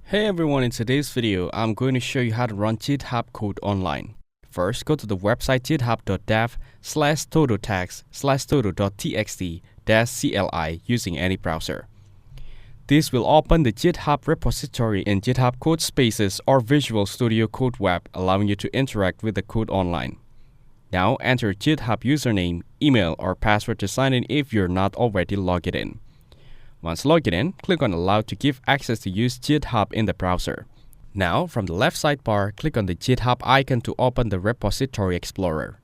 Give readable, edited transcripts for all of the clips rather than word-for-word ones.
Hey everyone, in today's video, I'm going to show you how to run GitHub code online. First, go to the website GitHub.dev/todo-tags/todo.txt-cli using any browser. This will open the GitHub repository in GitHub Codespaces or Visual Studio Code Web, allowing you to interact with the code online. Now, enter GitHub username, email, or password to sign in if you're not already logged in. Once logged in, click on Allow to give access to use GitHub in the browser. Now, from the left sidebar, click on the GitHub icon to open the Repository Explorer.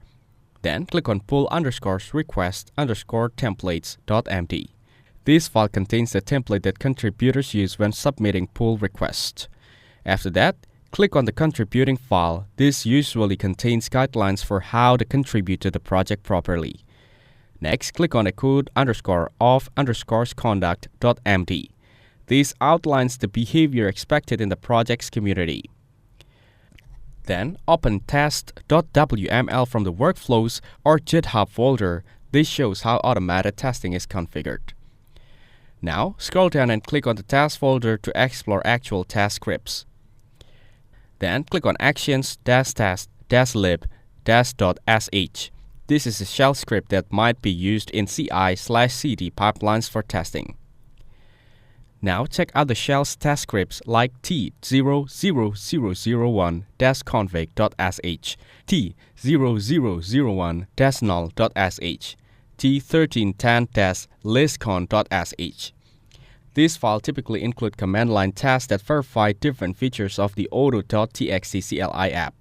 Then, click on pull_request_templates.md. This file contains the template that contributors use when submitting pull requests. After that, click on the contributing file. This usually contains guidelines for how to contribute to the project properly. Next, click on the code_of_conduct.md. This outlines the behavior expected in the project's community. Then, open test.wml from the workflows or GitHub folder. This shows how automated testing is configured. Now, scroll down and click on the test folder to explore actual test scripts. Then, click on actions-test-lib-.sh. This is a shell script that might be used in CI/CD pipelines for testing. Now check out the shell's test scripts like T00001-config.sh, T0001-null.sh, T1310-listcon.sh. This file typically include command line tests that verify different features of the auto.txt CLI app.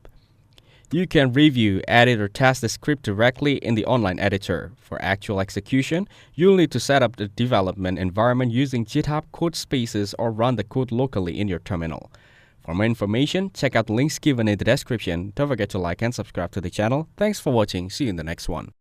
You can review, edit, or test the script directly in the online editor. For actual execution, you'll need to set up the development environment using GitHub Codespaces or run the code locally in your terminal. For more information, check out the links given in the description. Don't forget to like and subscribe to the channel. Thanks for watching. See you in the next one.